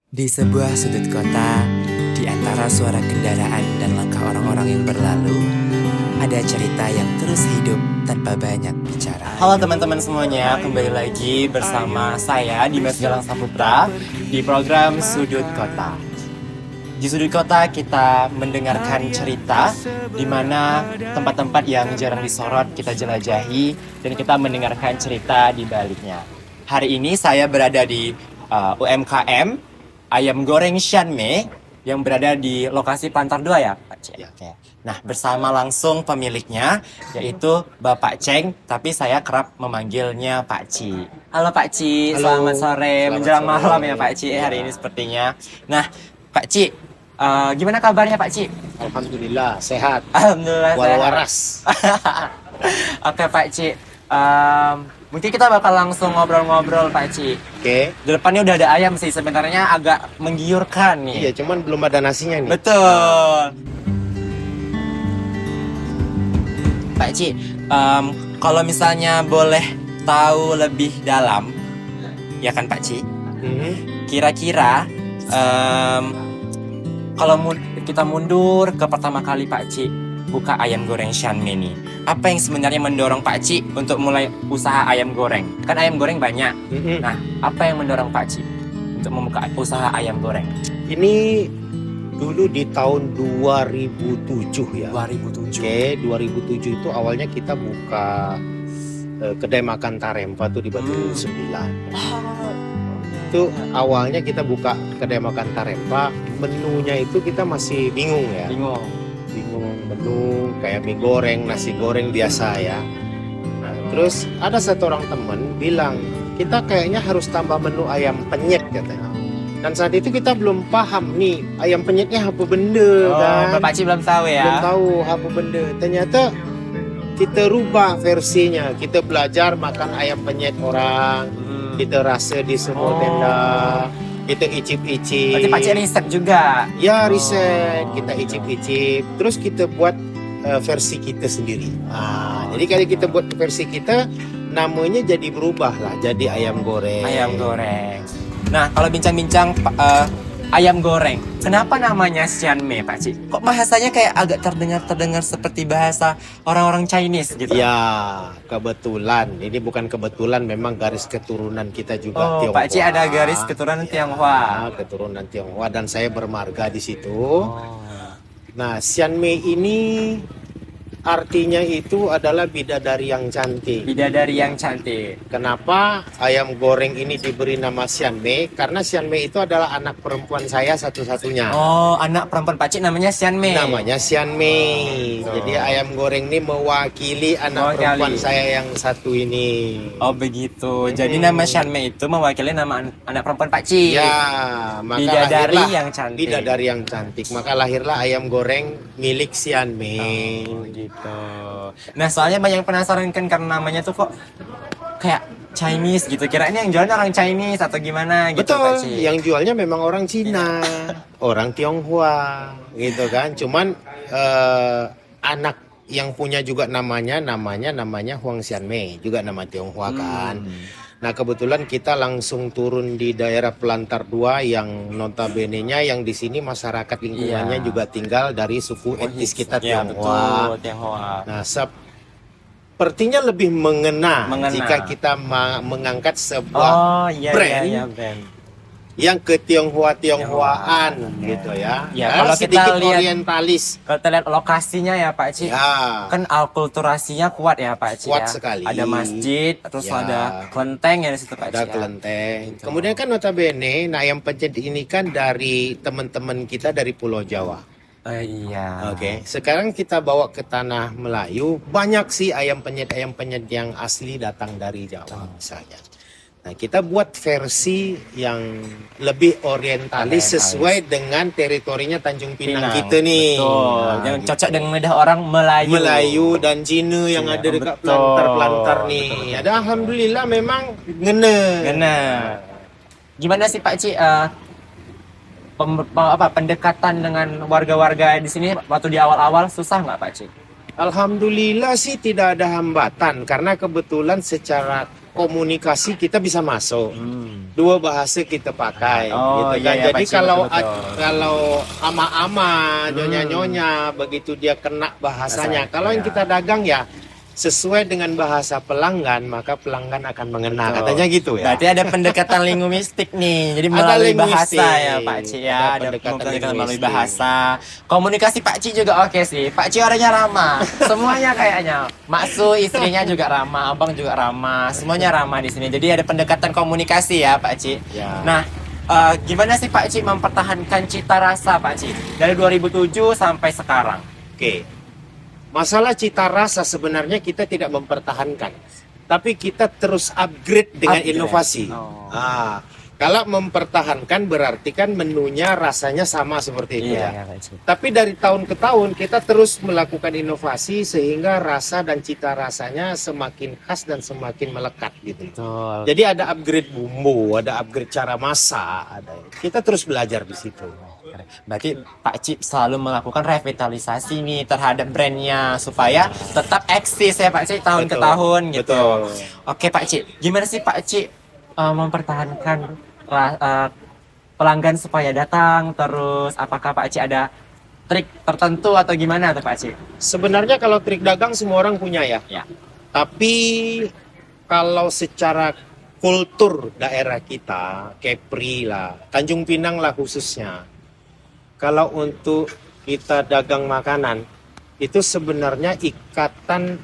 Di sebuah sudut kota, di antara suara kendaraan dan langkah orang-orang yang berlalu, ada cerita yang terus hidup tanpa banyak bicara. Halo teman-teman semuanya, kembali lagi bersama saya Dimas Galang Saputra di program Sudut Kota. Di Sudut Kota kita mendengarkan cerita di mana tempat-tempat yang jarang disorot kita jelajahi dan kita mendengarkan cerita di baliknya. Hari ini saya berada di UMKM Ayam Goreng Sianme yang berada di lokasi Plantar 2 ya Pak Ceng? Ya. Oke. Nah, bersama langsung pemiliknya yaitu Bapak Ceng, tapi saya kerap memanggilnya Pak Ci. Halo Pak Ci, Halo. selamat sore, Selamat menjelang sore. malam ya Pak Ci hari ini sepertinya. Nah, Pak Ci, gimana kabarnya Pak Ci? Alhamdulillah sehat, Alhamdulillah sehat. waras. Oke Pak Ci, mungkin kita bakal langsung ngobrol-ngobrol Pak Ci. Oke. Di depannya udah ada ayam sih, sebenarnya agak menggiurkan nih. Iya, cuman belum ada nasinya nih. Betul. Pak Ci, kalau misalnya boleh tahu lebih dalam, ya kan Pak Ci, kira-kira kalau kita mundur ke pertama kali Pak Ci buka ayam goreng Sianme nih, apa yang sebenarnya mendorong Pak Ci untuk mulai usaha ayam goreng? Kan ayam goreng banyak. Nah, apa yang mendorong Pak Ci untuk membuka usaha ayam goreng? Ini dulu di tahun 2007 ya. 2007. Oke, 2007 itu awalnya kita buka kedai makan Tarempa tuh di Batu 9. Itu awalnya kita buka kedai makan Tarempa, menunya itu kita masih bingung ya. Bingung. Bingung menu kayak mie goreng, nasi goreng biasa ya. Nah, terus ada satu orang temen bilang, kita kayaknya harus tambah menu ayam penyet katanya. Dan saat itu kita belum paham nih ayam penyetnya apa benda kan. Bapak Ci belum tahu ya. Belum tahu apa benda. Ternyata kita rubah versinya. Kita belajar makan ayam penyet orang. Kita rasa di semua Oh. tenda. Kita icip-icip. Berarti Pak Ci riset juga. Ya riset, kita icip-icip, terus kita buat versi kita sendiri. Jadi kalau kita buat versi kita, namanya jadi berubah lah, jadi ayam goreng. Ayam goreng. Nah, kalau bincang-bincang ayam goreng, kenapa namanya Sianme Pak Ci? Kok bahasanya kayak agak terdengar seperti bahasa orang-orang Chinese gitu? Ya, kebetulan. Ini bukan kebetulan, memang garis keturunan kita juga Oh, Tionghoa. Pak Ci ada garis keturunan Tionghoa. Keturunan Tionghoa, dan saya bermarga di situ. Oh. Nah, Sianme ini artinya itu adalah bidadari yang cantik. Bidadari yang cantik. Kenapa ayam goreng ini diberi nama Sianme? Karena Sianme itu adalah anak perempuan saya satu-satunya. Oh, anak perempuan Pak Ci namanya Sianme. Namanya Sianme. Jadi ayam goreng ini mewakili anak perempuan saya yang satu ini. Oh begitu. Jadi nama Sianme itu mewakili nama anak perempuan Pak Ci. Ya, maka Bidadari lahirlah yang cantik. Bidadari yang cantik. Maka lahirlah ayam goreng milik Sianme. Oh, gitu. Nah, soalnya banyak penasaran kan karena namanya tuh kok kayak Chinese gitu. Kira ini yang jualan orang Chinese atau gimana gitu Pak Betul, Ci. yang jualnya memang orang Cina, orang Tionghoa, gitu kan. Cuman anak yang punya juga namanya Huang Xianmei, juga nama Tionghoa kan. Nah, kebetulan kita langsung turun di daerah Plantar 2 yang notabene-nya yang di sini masyarakat lingkungannya juga tinggal dari suku etnis kita Ya, Tionghoa. betul, Tionghoa. Nah, sepertinya lebih mengena jika kita mengangkat sebuah brand brand. yang ke Tionghoaan gitu ya. Ya, kalau kita sedikit lihat- orientalis. Kalau kita lihat lokasinya ya Pak Ci, Ya, kan akulturasinya kuat ya Pak Ci. Kuat ya. sekali. Ada masjid, terus Ya. ada kelenteng ya di situ Pak Ci. ada ya. kelenteng. Kemudian kan notabene, nah ayam penyet ini kan dari teman-teman kita dari Pulau Jawa. Iya. Oke, sekarang kita bawa ke tanah Melayu. Banyak sih ayam penyet yang asli datang dari Jawa misalnya. Nah, kita buat versi yang lebih orientalis sesuai dengan teritorinya Tanjung Pinang kita nih. Betul. Nah, Yang gitu. cocok dengan lidah orang Melayu. Melayu dan Cina yang Iya, ada dekat betul. plantar-plantar nih. Ada alhamdulillah memang ngena. Benar. Gimana sih Pak Ci pendekatan dengan warga-warga di sini waktu di awal-awal susah nggak Pak Ci? Alhamdulillah sih tidak ada hambatan karena kebetulan secara komunikasi kita bisa masuk. Dua bahasa kita pakai, Oh, gitu kan. iya, Jadi Pak Ci, kalau betul-betul. kalau ama-ama, nyonya-nyonya, begitu dia kena bahasanya. Kalau yang iya. kita dagang ya sesuai dengan bahasa pelanggan, maka pelanggan akan mengenal. Betul. Katanya gitu ya. Berarti ada pendekatan linguistik nih. Jadi Ada melalui linguistik. bahasa ya Pak Ci ya. Ada Ada pendekatan pendekatan melalui linguistik. bahasa. Komunikasi Pak Ci juga oke sih. Pak Ci orangnya ramah. Semuanya kayaknya. Maksu istrinya juga ramah, abang juga ramah. Semuanya ramah di sini. Jadi ada pendekatan komunikasi ya Pak Ci. Ya. Nah, gimana sih Pak Ci mempertahankan cita rasa Pak Ci dari 2007 sampai sekarang? Oke. Masalah cita rasa sebenarnya kita tidak mempertahankan, tapi kita terus upgrade dengan Upgrade. inovasi. Oh. Kalau mempertahankan berarti kan menunya rasanya sama seperti itu ya. Pak Ci. Tapi dari tahun ke tahun kita terus melakukan inovasi sehingga rasa dan cita rasanya semakin khas dan semakin melekat gitu. Betul. Jadi ada upgrade bumbu, ada upgrade cara masak, kita terus belajar di situ. Berarti Pak Ci selalu melakukan revitalisasi nih terhadap brandnya supaya tetap eksis ya Pak Ci tahun ke Betul, tahun gitu. betul. Oke Pak Ci, gimana sih Pak Ci mempertahankan pelanggan supaya datang, terus apakah Pak Ci ada trik tertentu atau gimana tuh Pak Ci? Sebenarnya kalau trik dagang semua orang punya ya. Ya. Tapi kalau secara kultur daerah kita, Kepri lah, Tanjung Pinang lah khususnya. Kalau untuk kita dagang makanan, itu sebenarnya ikatan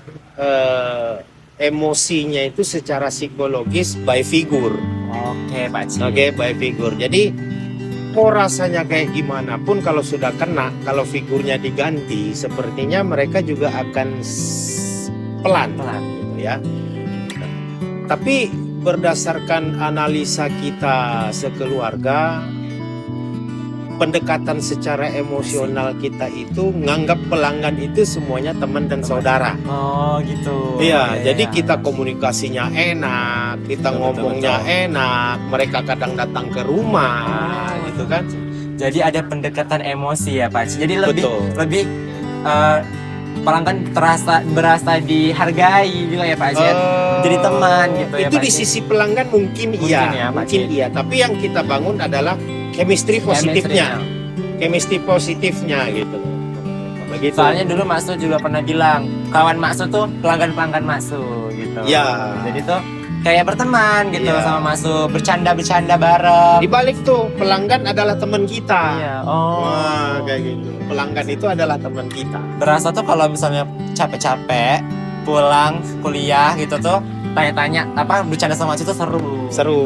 emosinya itu secara psikologis by figure. Oke Pak Ci. Oke, by figure. Jadi mau rasanya kayak gimana pun kalau sudah kena, kalau figurnya diganti, sepertinya mereka juga akan pelan gitu ya. Tapi berdasarkan analisa kita sekeluarga, pendekatan secara emosional kita itu nganggap pelanggan itu semuanya teman dan saudara. Oh gitu. Iya, Ya, jadi ya. kita komunikasinya enak, kita Betul, ngomongnya betul. enak, mereka kadang datang ke rumah, gitu kan? Jadi ada pendekatan emosi ya Pak Ci. Jadi lebih Betul. pelanggan berasa dihargai juga ya Pak Ci. Jadi teman gitu ya Itu Pak di Ci. sisi pelanggan mungkin Mungkin iya, ya, Pak mungkin Ci. iya. Tapi yang kita bangun adalah chemistry positifnya, chemistry positifnya gitu. Begitu. Soalnya dulu Mas Su juga pernah bilang, kawan Mas Su tuh pelanggan-pelanggan Mas Su gitu. Ya. Jadi tuh kayak berteman gitu Iya. sama Mas Su, bercanda-bercanda bareng. Di balik tuh pelanggan adalah teman kita. Iya. Oh. Wah, kayak gitu. Pelanggan itu adalah teman kita. Berasa tuh kalau misalnya capek-capek pulang kuliah gitu tuh tanya-tanya apa bercanda sama Mas Su tuh seru. Seru.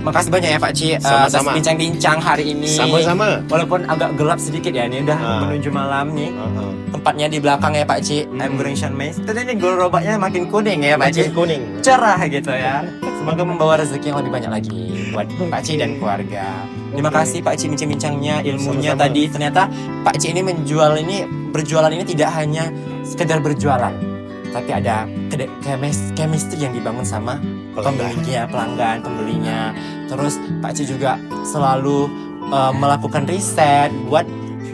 Makasih banyak ya Pak Ci atas Sama-sama. bincang-bincang hari ini. Sama-sama. Walaupun agak gelap sedikit ya, ini udah menuju malam nih. Tempatnya di belakang ya Pak Ci, ayam goreng Shan Mei. Tadi ini gerobaknya makin kuning ya Pak Ci. Makin kuning. Cerah gitu ya. Semoga membawa rezeki yang lebih banyak lagi buat Pak Ci dan keluarga. Terima kasih Pak Ci bincang-bincangnya, ilmunya Sama-sama. tadi. Ternyata Pak Ci ini berjualan ini tidak hanya sekedar berjualan, tapi ada chemistry yang dibangun sama pelanggan, pembelinya. Terus Pak Ci juga selalu melakukan riset buat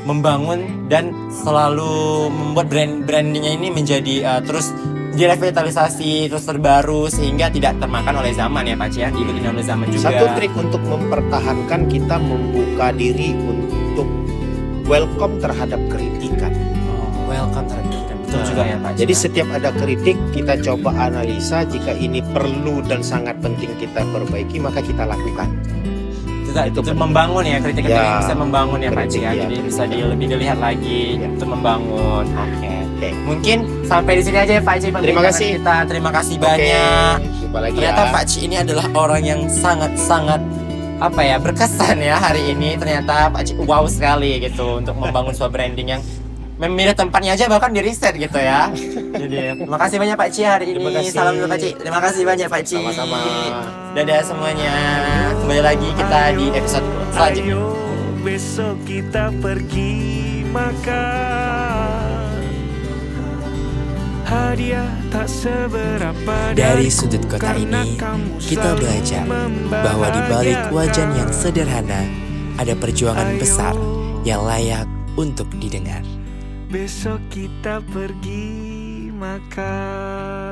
membangun dan selalu membuat brandingnya ini menjadi terus direvitalisasi, terus terbaru sehingga tidak termakan oleh zaman ya Pak Ci ya, diikuti oleh zaman juga. Satu trik untuk mempertahankan, kita membuka diri untuk welcome terhadap kritikan. Welcome terhadap betul juga ya Pak Ci. Jadi setiap ada kritik kita coba analisa, jika ini perlu dan sangat penting kita perbaiki maka kita lakukan. itu membangun ya, kritik itu Ya, bisa membangun ya Pak Ci ya. kritik, ya. Jadi bisa lebih dilihat lagi Ya. untuk membangun. Oke. Oke. Mungkin sampai di sini aja ya Pak Ci Terima perbincangan kasih. kita. Terima kasih Oke, banyak. jumpa lagi Ternyata ya. Pak Ci ini adalah orang yang sangat-sangat berkesan ya hari ini. Ternyata Pak Ci wow sekali gitu untuk membangun sebuah branding yang memilih tempatnya aja bahkan di riset gitu ya. Jadi terima kasih banyak Pak Ci hari ini. Terima kasih. Salam untuk Pak Ci. Terima kasih banyak Pak Ci. Sama-sama. Dadah semuanya. Kembali lagi kita di episode selanjutnya. Ayo besok kita pergi makan. Hadiah tak seberapa Dari dariku sudut kota karena ini, kamu kita selalu belajar bahwa di balik wajan yang sederhana ada perjuangan Ayo, besar yang layak untuk didengar. Besok kita pergi makan.